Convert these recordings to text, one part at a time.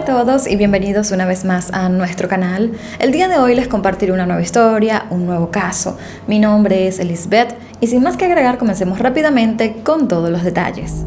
todos y bienvenidos una vez más a nuestro canal. El día de hoy les compartiré una nueva historia, un nuevo caso. Mi nombre es Elizabeth y sin más que agregar, comencemos rápidamente con todos los detalles.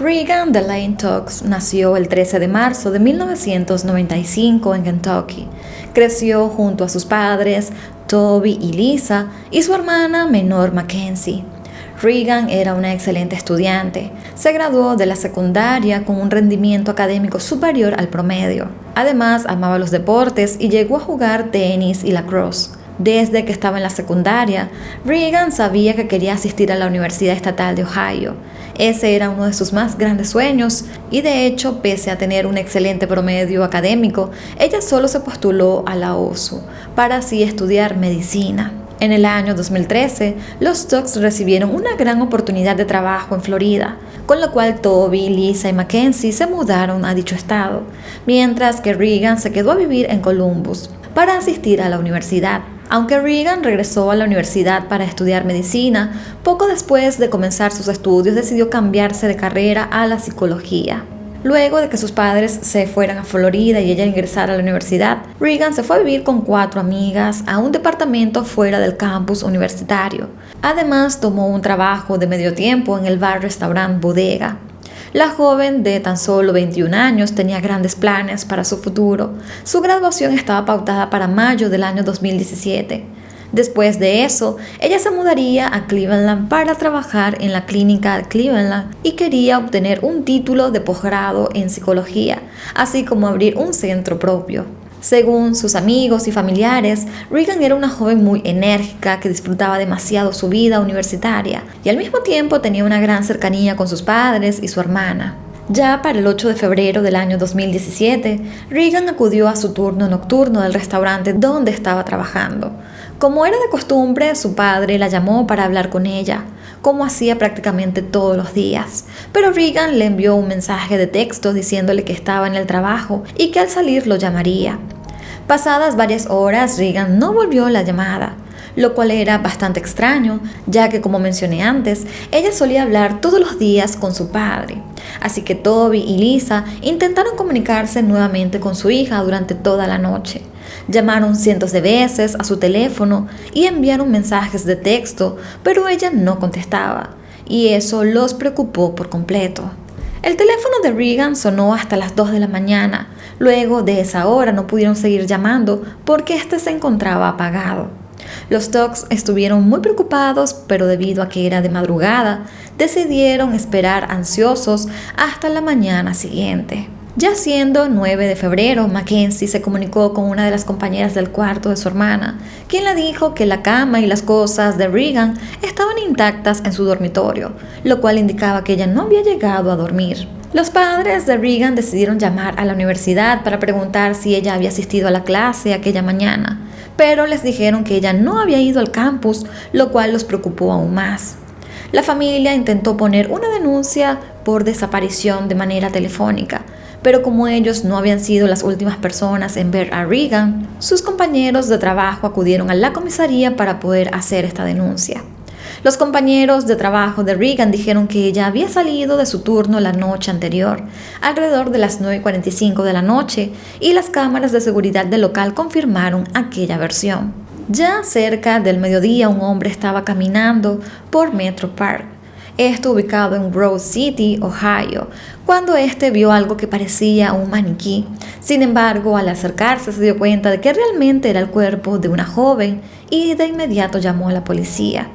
Regan Delaine Tux nació el 13 de marzo de 1995 en Kentucky. Creció junto a sus padres, Toby y Lisa, y su hermana menor Mackenzie. Regan era una excelente estudiante. Se graduó de la secundaria con un rendimiento académico superior al promedio. Además, amaba los deportes y llegó a jugar tenis y lacrosse. Desde que estaba en la secundaria, Regan sabía que quería asistir a la Universidad Estatal de Ohio. Ese era uno de sus más grandes sueños y de hecho, pese a tener un excelente promedio académico, ella solo se postuló a la OSU para así estudiar medicina. En el año 2013, los Tux recibieron una gran oportunidad de trabajo en Florida, con lo cual Toby, Lisa y Mackenzie se mudaron a dicho estado, mientras que Regan se quedó a vivir en Columbus para asistir a la universidad. Aunque Regan regresó a la universidad para estudiar medicina, poco después de comenzar sus estudios decidió cambiarse de carrera a la psicología. Luego de que sus padres se fueran a Florida y ella ingresara a la universidad, Regan se fue a vivir con 4 amigas a un departamento fuera del campus universitario. Además, tomó un trabajo de medio tiempo en el bar-restaurant Bodega. La joven de tan solo 21 años tenía grandes planes para su futuro. Su graduación estaba pautada para mayo del año 2017. Después de eso, ella se mudaría a Cleveland para trabajar en la clínica de Cleveland y quería obtener un título de posgrado en psicología, así como abrir un centro propio. Según sus amigos y familiares, Regan era una joven muy enérgica que disfrutaba demasiado su vida universitaria y al mismo tiempo tenía una gran cercanía con sus padres y su hermana. Ya para el 8 de febrero del año 2017, Regan acudió a su turno nocturno del restaurante donde estaba trabajando. Como era de costumbre, su padre la llamó para hablar con ella, como hacía prácticamente todos los días. Pero Regan le envió un mensaje de texto diciéndole que estaba en el trabajo y que al salir lo llamaría. Pasadas varias horas, Regan no volvió la llamada, lo cual era bastante extraño, ya que, como mencioné antes, ella solía hablar todos los días con su padre. Así que Toby y Lisa intentaron comunicarse nuevamente con su hija durante toda la noche. Llamaron cientos de veces a su teléfono y enviaron mensajes de texto, pero ella no contestaba, y eso los preocupó por completo. El teléfono de Regan sonó hasta las 2 de la mañana. Luego de esa hora no pudieron seguir llamando porque este se encontraba apagado. Los Tux estuvieron muy preocupados, pero debido a que era de madrugada, decidieron esperar ansiosos hasta la mañana siguiente. Ya siendo 9 de febrero, Mackenzie se comunicó con una de las compañeras del cuarto de su hermana, quien le dijo que la cama y las cosas de Regan estaban intactas en su dormitorio, lo cual indicaba que ella no había llegado a dormir. Los padres de Regan decidieron llamar a la universidad para preguntar si ella había asistido a la clase aquella mañana, pero les dijeron que ella no había ido al campus, lo cual los preocupó aún más. La familia intentó poner una denuncia por desaparición de manera telefónica, pero como ellos no habían sido las últimas personas en ver a Regan, sus compañeros de trabajo acudieron a la comisaría para poder hacer esta denuncia. Los compañeros de trabajo de Regan dijeron que ella había salido de su turno la noche anterior, alrededor de las 9:45 de la noche, y las cámaras de seguridad del local confirmaron aquella versión. Ya cerca del mediodía, un hombre estaba caminando por Metro Park, esto ubicado en Grove City, Ohio, cuando este vio algo que parecía un maniquí. Sin embargo, al acercarse se dio cuenta de que realmente era el cuerpo de una joven y de inmediato llamó a la policía.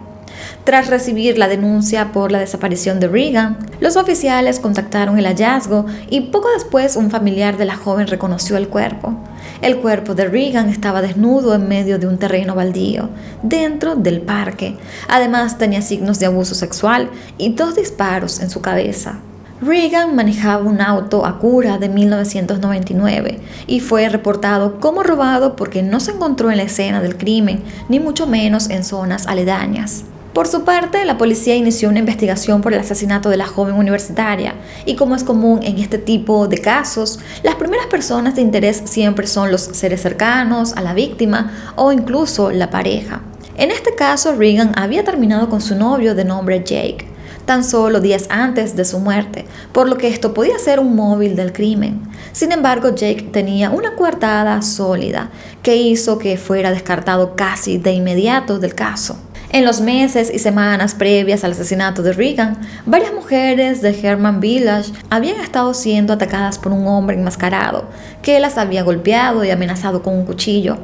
Tras recibir la denuncia por la desaparición de Regan, los oficiales contactaron el hallazgo y poco después un familiar de la joven reconoció el cuerpo. El cuerpo de Regan estaba desnudo en medio de un terreno baldío, dentro del parque. Además tenía signos de abuso sexual y 2 disparos en su cabeza. Reagan manejaba un auto Acura de 1999 y fue reportado como robado porque no se encontró en la escena del crimen, ni mucho menos en zonas aledañas. Por su parte, la policía inició una investigación por el asesinato de la joven universitaria y, como es común en este tipo de casos, las primeras personas de interés siempre son los seres cercanos a la víctima o incluso la pareja. En este caso, Reagan había terminado con su novio de nombre Jake, tan solo días antes de su muerte, por lo que esto podía ser un móvil del crimen. Sin embargo, Jake tenía una coartada sólida que hizo que fuera descartado casi de inmediato del caso. En los meses y semanas previas al asesinato de Reagan, varias mujeres de Herman Village habían estado siendo atacadas por un hombre enmascarado que las había golpeado y amenazado con un cuchillo.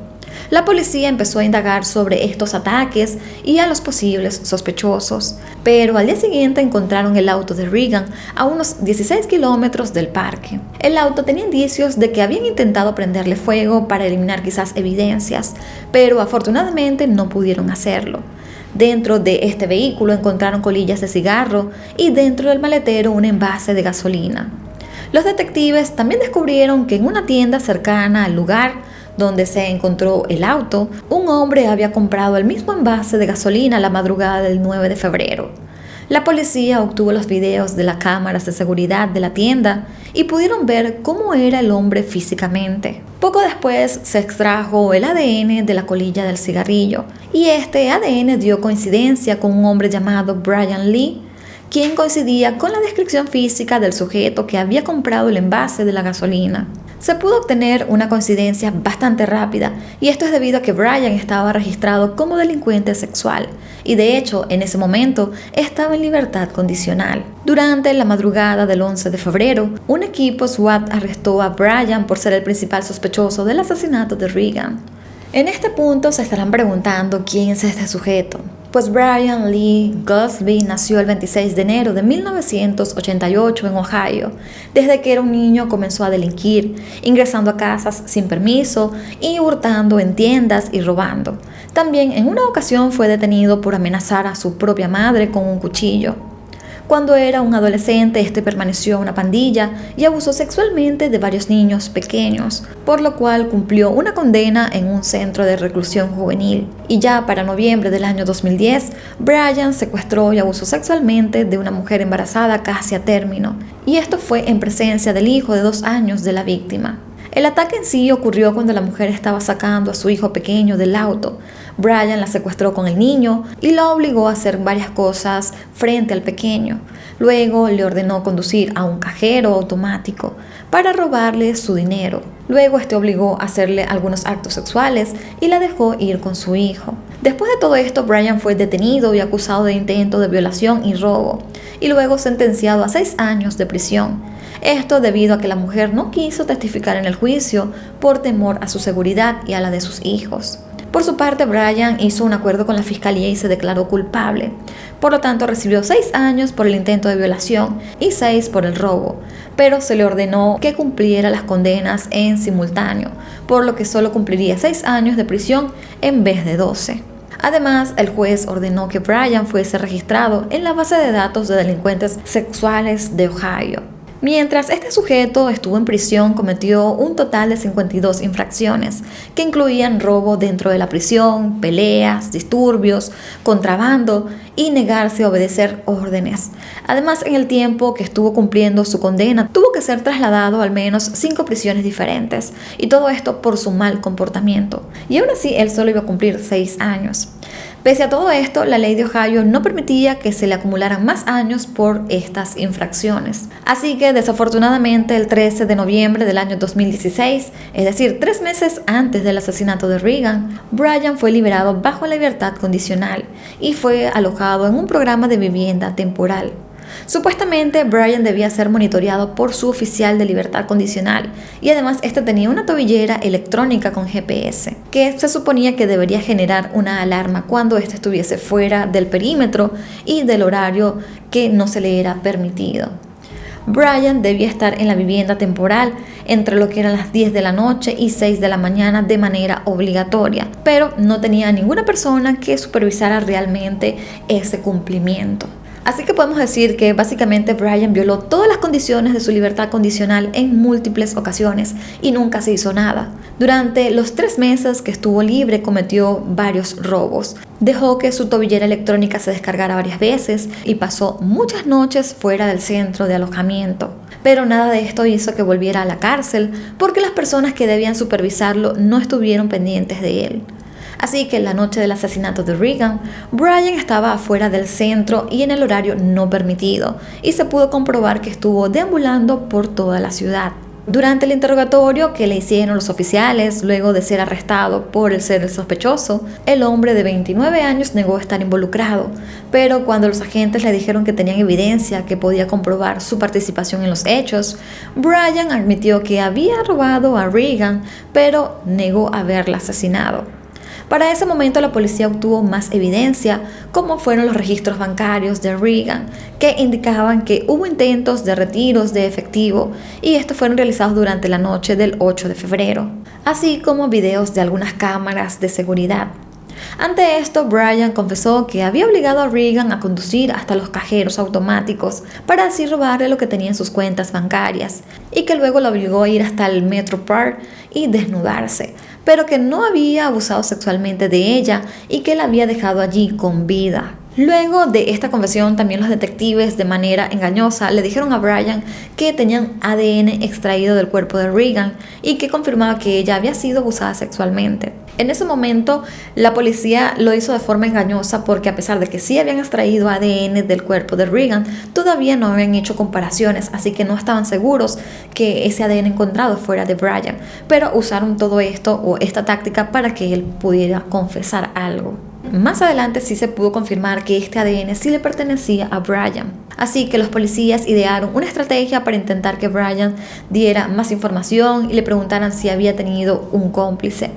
La policía empezó a indagar sobre estos ataques y a los posibles sospechosos, pero al día siguiente encontraron el auto de Reagan a unos 16 kilómetros del parque. El auto tenía indicios de que habían intentado prenderle fuego para eliminar quizás evidencias, pero afortunadamente no pudieron hacerlo. Dentro de este vehículo encontraron colillas de cigarro y dentro del maletero un envase de gasolina. Los detectives también descubrieron que en una tienda cercana al lugar donde se encontró el auto, un hombre había comprado el mismo envase de gasolina la madrugada del 9 de febrero. La policía obtuvo los videos de las cámaras de seguridad de la tienda y pudieron ver cómo era el hombre físicamente. Poco después se extrajo el ADN de la colilla del cigarrillo y este ADN dio coincidencia con un hombre llamado Brian Lee, quien coincidía con la descripción física del sujeto que había comprado el envase de la gasolina. Se pudo obtener una coincidencia bastante rápida y esto es debido a que Brian estaba registrado como delincuente sexual y de hecho en ese momento estaba en libertad condicional. Durante la madrugada del 11 de febrero, un equipo SWAT arrestó a Brian por ser el principal sospechoso del asesinato de Reagan. En este punto se estarán preguntando quién es este sujeto. Pues Brian Lee Goldsby nació el 26 de enero de 1988 en Ohio. Desde que era un niño comenzó a delinquir, ingresando a casas sin permiso y hurtando en tiendas y robando. También en una ocasión fue detenido por amenazar a su propia madre con un cuchillo. Cuando era un adolescente, este permaneció en una pandilla y abusó sexualmente de varios niños pequeños, por lo cual cumplió una condena en un centro de reclusión juvenil. Y ya para noviembre del año 2010, Brian secuestró y abusó sexualmente de una mujer embarazada casi a término, y esto fue en presencia del hijo de 2 años de la víctima. El ataque en sí ocurrió cuando la mujer estaba sacando a su hijo pequeño del auto. Brian la secuestró con el niño y la obligó a hacer varias cosas frente al pequeño. Luego le ordenó conducir a un cajero automático para robarle su dinero. Luego obligó a hacerle algunos actos sexuales y la dejó ir con su hijo. Después de todo esto, Brian fue detenido y acusado de intento de violación y robo, y luego sentenciado a 6 años de prisión. Esto debido a que la mujer no quiso testificar en el juicio por temor a su seguridad y a la de sus hijos. Por su parte, Brian hizo un acuerdo con la fiscalía y se declaró culpable. Por lo tanto, recibió 6 años por el intento de violación y 6 por el robo, pero se le ordenó que cumpliera las condenas en simultáneo, por lo que solo cumpliría 6 años de prisión en vez de 12. Además, el juez ordenó que Brian fuese registrado en la base de datos de delincuentes sexuales de Ohio. Mientras este sujeto estuvo en prisión, cometió un total de 52 infracciones, que incluían robo dentro de la prisión, peleas, disturbios, contrabando y negarse a obedecer órdenes. Además, en el tiempo que estuvo cumpliendo su condena, tuvo que ser trasladado a al menos 5 prisiones diferentes, y todo esto por su mal comportamiento. Y aún así, él solo iba a cumplir 6 años. Pese a todo esto, la ley de Ohio no permitía que se le acumularan más años por estas infracciones. Así que desafortunadamente el 13 de noviembre del año 2016, es decir, 3 meses antes del asesinato de Reagan, Brian fue liberado bajo libertad condicional y fue alojado en un programa de vivienda temporal. Supuestamente, Brian debía ser monitoreado por su oficial de libertad condicional y además este tenía una tobillera electrónica con GPS, que se suponía que debería generar una alarma cuando este estuviese fuera del perímetro y del horario que no se le era permitido. Brian debía estar en la vivienda temporal entre lo que eran las 10 de la noche y 6 de la mañana de manera obligatoria, pero no tenía ninguna persona que supervisara realmente ese cumplimiento. Así que podemos decir que básicamente Brian violó todas las condiciones de su libertad condicional en múltiples ocasiones y nunca se hizo nada. Durante los 3 meses que estuvo libre cometió varios robos. Dejó que su tobillera electrónica se descargara varias veces y pasó muchas noches fuera del centro de alojamiento. Pero nada de esto hizo que volviera a la cárcel porque las personas que debían supervisarlo no estuvieron pendientes de él. Así que la noche del asesinato de Regan, Brian estaba afuera del centro y en el horario no permitido, y se pudo comprobar que estuvo deambulando por toda la ciudad. Durante el interrogatorio que le hicieron los oficiales, luego de ser arrestado por ser el sospechoso, el hombre de 29 años negó estar involucrado, pero cuando los agentes le dijeron que tenían evidencia que podía comprobar su participación en los hechos, Brian admitió que había robado a Regan, pero negó haberla asesinado. Para ese momento la policía obtuvo más evidencia, como fueron los registros bancarios de Regan, que indicaban que hubo intentos de retiros de efectivo y estos fueron realizados durante la noche del 8 de febrero, así como videos de algunas cámaras de seguridad. Ante esto, Brian confesó que había obligado a Regan a conducir hasta los cajeros automáticos para así robarle lo que tenía en sus cuentas bancarias y que luego lo obligó a ir hasta el Metro Park y desnudarse, pero que no había abusado sexualmente de ella y que la había dejado allí con vida. Luego de esta confesión, también los detectives de manera engañosa le dijeron a Brian que tenían ADN extraído del cuerpo de Regan y que confirmaba que ella había sido abusada sexualmente. En ese momento, la policía lo hizo de forma engañosa porque a pesar de que sí habían extraído ADN del cuerpo de Regan, todavía no habían hecho comparaciones, así que no estaban seguros que ese ADN encontrado fuera de Brian, pero usaron todo esto o esta táctica para que él pudiera confesar algo. Más adelante sí se pudo confirmar que este ADN sí le pertenecía a Brian. Así que los policías idearon una estrategia para intentar que Brian diera más información y le preguntaran si había tenido un cómplice.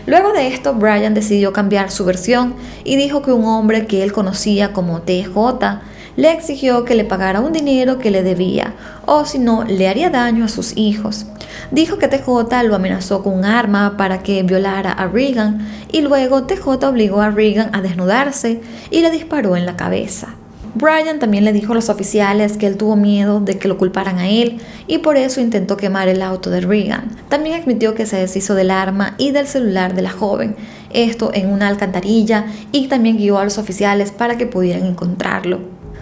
Luego de esto, Brian decidió cambiar su versión y dijo que un hombre que él conocía como TJ le exigió que le pagara un dinero que le debía, o si no, le haría daño a sus hijos. Dijo que TJ lo amenazó con un arma para que violara a Regan y luego TJ obligó a Regan a desnudarse y le disparó en la cabeza. Brian también le dijo a los oficiales que él tuvo miedo de que lo culparan a él y por eso intentó quemar el auto de Regan. También admitió que se deshizo del arma y del celular de la joven, esto en una alcantarilla, y también guió a los oficiales para que pudieran encontrarlo.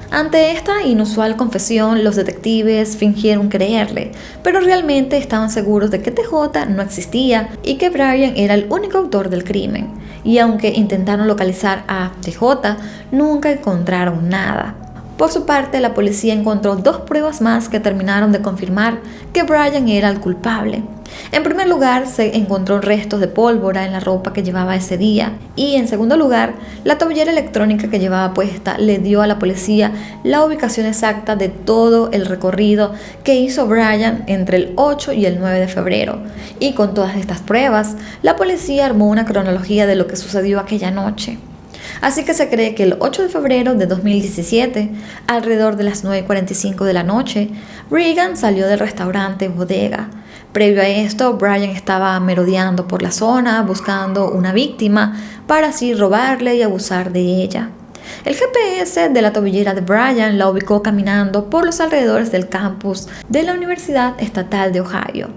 Ante esta inusual confesión, los detectives fingieron creerle, pero realmente estaban seguros de que TJ no existía y que Brian era el único autor del crimen. Y aunque intentaron localizar a TJ, nunca encontraron nada. Por su parte, la policía encontró 2 pruebas más que terminaron de confirmar que Brian era el culpable. En primer lugar, se encontró restos de pólvora en la ropa que llevaba ese día. Y en segundo lugar, la tobillera electrónica que llevaba puesta le dio a la policía la ubicación exacta de todo el recorrido que hizo Brian entre el 8 y el 9 de febrero. Y con todas estas pruebas, la policía armó una cronología de lo que sucedió aquella noche. Así que se cree que el 8 de febrero de 2017, alrededor de las 9:45 de la noche, Regan salió del restaurante Bodega. Previo a esto, Brian estaba merodeando por la zona buscando una víctima para así robarle y abusar de ella. El GPS de la tobillera de Brian la ubicó caminando por los alrededores del campus de la Universidad Estatal de Ohio,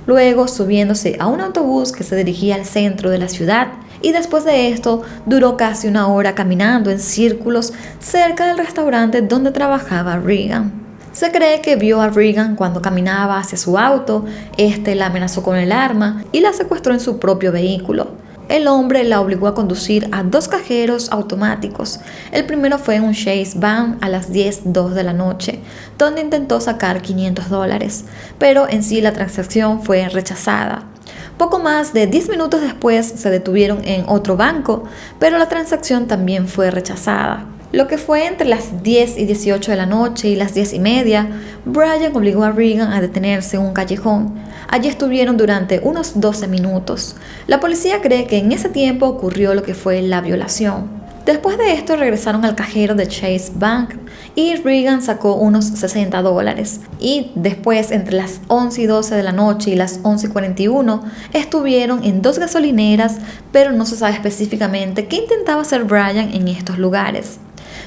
luego subiéndose a un autobús que se dirigía al centro de la ciudad, y después de esto duró casi 1 hora caminando en círculos cerca del restaurante donde trabajaba Regan. Se cree que vio a Regan cuando caminaba hacia su auto, la amenazó con el arma y la secuestró en su propio vehículo. El hombre la obligó a conducir a 2 cajeros automáticos. El primero fue un Chase Bank a las 10:02 de la noche, donde intentó sacar $500, pero en sí la transacción fue rechazada. Poco más de 10 minutos después se detuvieron en otro banco, pero la transacción también fue rechazada. Lo que fue entre las 10:18 de la noche y las 10:30, Brian obligó a Regan a detenerse en un callejón. Allí estuvieron durante unos 12 minutos. La policía cree que en ese tiempo ocurrió lo que fue la violación. Después de esto regresaron al cajero de Chase Bank y Regan sacó unos $60. Y después, entre las 11:12 de la noche y las 11:41, estuvieron en 2 gasolineras, pero no se sabe específicamente qué intentaba hacer Brian en estos lugares.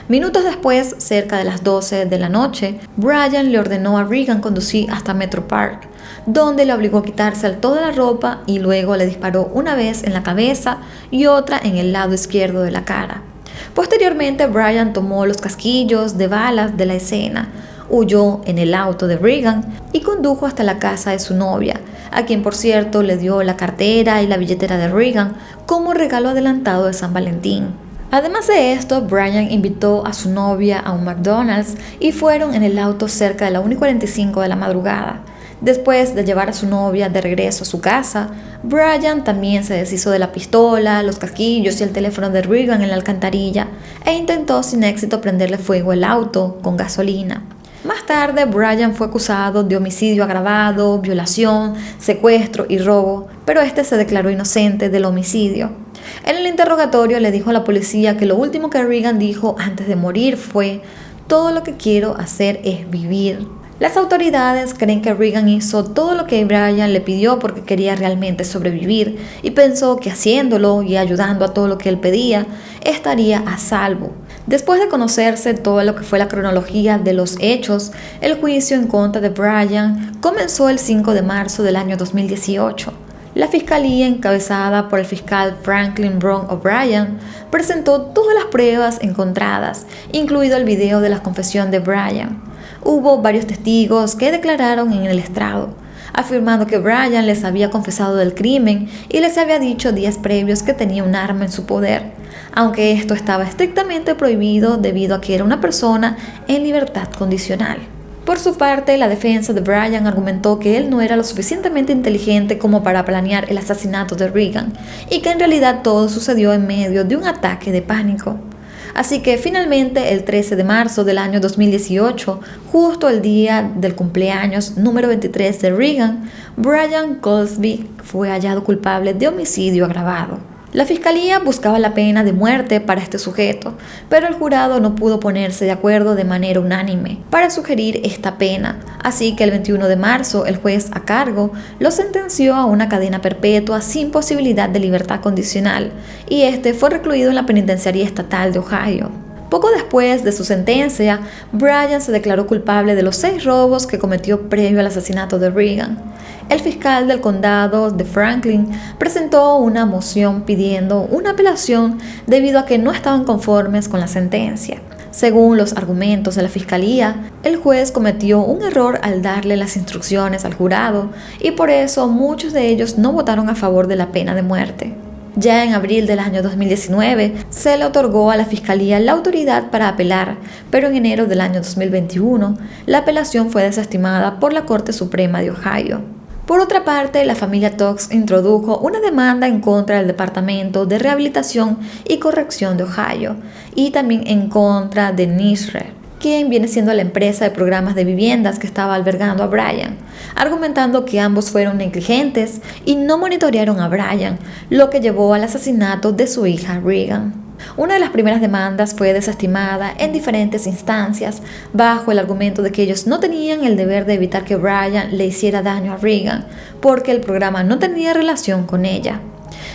Minutos después, cerca de las 12 de la noche, Brian le ordenó a Regan conducir hasta Metro Park, donde le obligó a quitarse toda la ropa y luego le disparó una vez en la cabeza y otra en el lado izquierdo de la cara. Posteriormente, Brian tomó los casquillos de balas de la escena, huyó en el auto de Regan y condujo hasta la casa de su novia, a quien por cierto le dio la cartera y la billetera de Regan como regalo adelantado de San Valentín. Además de esto, Brian invitó a su novia a un McDonald's y fueron en el auto cerca de la 1:45 de la madrugada. Después de llevar a su novia de regreso a su casa, Brian también se deshizo de la pistola, los casquillos y el teléfono de Regan en la alcantarilla e intentó sin éxito prenderle fuego al auto con gasolina. Más tarde, Brian fue acusado de homicidio agravado, violación, secuestro y robo, pero este se declaró inocente del homicidio. En el interrogatorio le dijo a la policía que lo último que Regan dijo antes de morir fue: "Todo lo que quiero hacer es vivir". Las autoridades creen que Regan hizo todo lo que Brian le pidió porque quería realmente sobrevivir y pensó que haciéndolo y ayudando a todo lo que él pedía, estaría a salvo. Después de conocerse todo lo que fue la cronología de los hechos, el juicio en contra de Brian comenzó el 5 de marzo del año 2018. La fiscalía, encabezada por el fiscal Franklin Brown O'Brien, presentó todas las pruebas encontradas, incluido el video de la confesión de Brian. Hubo varios testigos que declararon en el estrado, afirmando que Brian les había confesado del crimen y les había dicho días previos que tenía un arma en su poder, aunque esto estaba estrictamente prohibido debido a que era una persona en libertad condicional. Por su parte, la defensa de Brian argumentó que él no era lo suficientemente inteligente como para planear el asesinato de Regan y que en realidad todo sucedió en medio de un ataque de pánico. Así que finalmente el 13 de marzo del año 2018, justo el día del cumpleaños número 23 de Regan, Brian Goldsby fue hallado culpable de homicidio agravado. La fiscalía buscaba la pena de muerte para este sujeto, pero el jurado no pudo ponerse de acuerdo de manera unánime para sugerir esta pena, así que el 21 de marzo el juez a cargo lo sentenció a una cadena perpetua sin posibilidad de libertad condicional, y este fue recluido en la penitenciaría estatal de Ohio. Poco después de su sentencia, Brian se declaró culpable de los 6 robos que cometió previo al asesinato de Regan. El fiscal del condado de Franklin presentó una moción pidiendo una apelación debido a que no estaban conformes con la sentencia. Según los argumentos de la fiscalía, el juez cometió un error al darle las instrucciones al jurado y por eso muchos de ellos no votaron a favor de la pena de muerte. Ya en abril del año 2019 se le otorgó a la Fiscalía la autoridad para apelar, pero en enero del año 2021 la apelación fue desestimada por la Corte Suprema de Ohio. Por otra parte, la familia Tox introdujo una demanda en contra del Departamento de Rehabilitación y Corrección de Ohio y también en contra de NYSHRE, quien viene siendo la empresa de programas de viviendas que estaba albergando a Brian, argumentando que ambos fueron negligentes y no monitorearon a Brian, lo que llevó al asesinato de su hija Regan. Una de las primeras demandas fue desestimada en diferentes instancias bajo el argumento de que ellos no tenían el deber de evitar que Brian le hiciera daño a Regan, porque el programa no tenía relación con ella.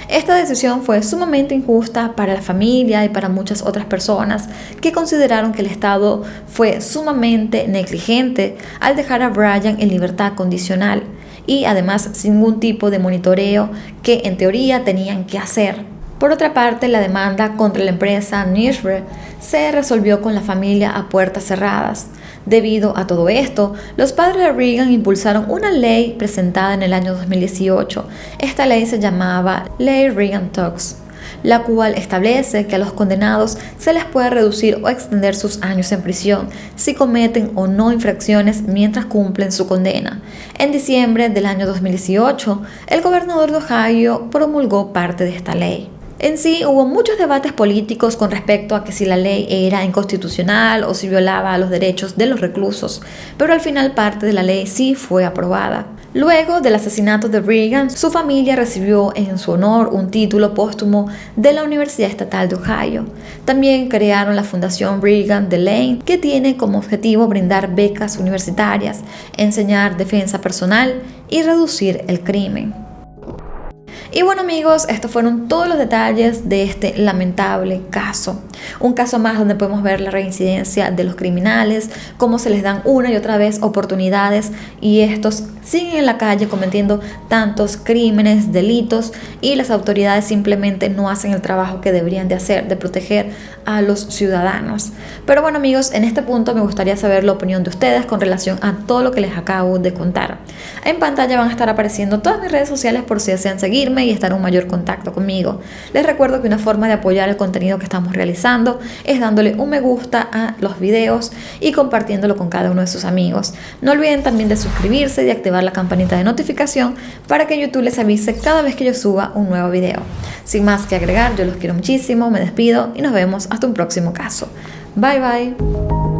Esta decisión fue sumamente injusta para la familia y para muchas otras personas que consideraron que el Estado fue sumamente negligente al dejar a Brian en libertad condicional y además sin ningún tipo de monitoreo que en teoría tenían que hacer. Por otra parte, la demanda contra la empresa NYSHRE se resolvió con la familia a puertas cerradas. Debido a todo esto, los padres de Regan impulsaron una ley presentada en el año 2018. Esta ley se llamaba Ley Regan-Tox, la cual establece que a los condenados se les puede reducir o extender sus años en prisión si cometen o no infracciones mientras cumplen su condena. En diciembre del año 2018, el gobernador de Ohio promulgó parte de esta ley. En sí, hubo muchos debates políticos con respecto a que si la ley era inconstitucional o si violaba los derechos de los reclusos, pero al final parte de la ley sí fue aprobada. Luego del asesinato de Regan, su familia recibió en su honor un título póstumo de la Universidad Estatal de Ohio. También crearon la Fundación Regan DeLane, que tiene como objetivo brindar becas universitarias, enseñar defensa personal y reducir el crimen. Y bueno amigos, estos fueron todos los detalles de este lamentable caso. Un caso más donde podemos ver la reincidencia de los criminales, cómo se les dan una y otra vez oportunidades y estos siguen en la calle cometiendo tantos crímenes, delitos, y las autoridades simplemente no hacen el trabajo que deberían de hacer, de proteger a los ciudadanos. Pero bueno amigos, en este punto me gustaría saber la opinión de ustedes con relación a todo lo que les acabo de contar. En pantalla van a estar apareciendo todas mis redes sociales por si desean seguirme y estar en un mayor contacto conmigo. Les recuerdo que una forma de apoyar el contenido que estamos realizando es dándole un me gusta a los videos y compartiéndolo con cada uno de sus amigos. No olviden también de suscribirse y de activar la campanita de notificación para que YouTube les avise cada vez que yo suba un nuevo video. Sin más que agregar, yo los quiero muchísimo, me despido y nos vemos hasta un próximo caso. Bye bye.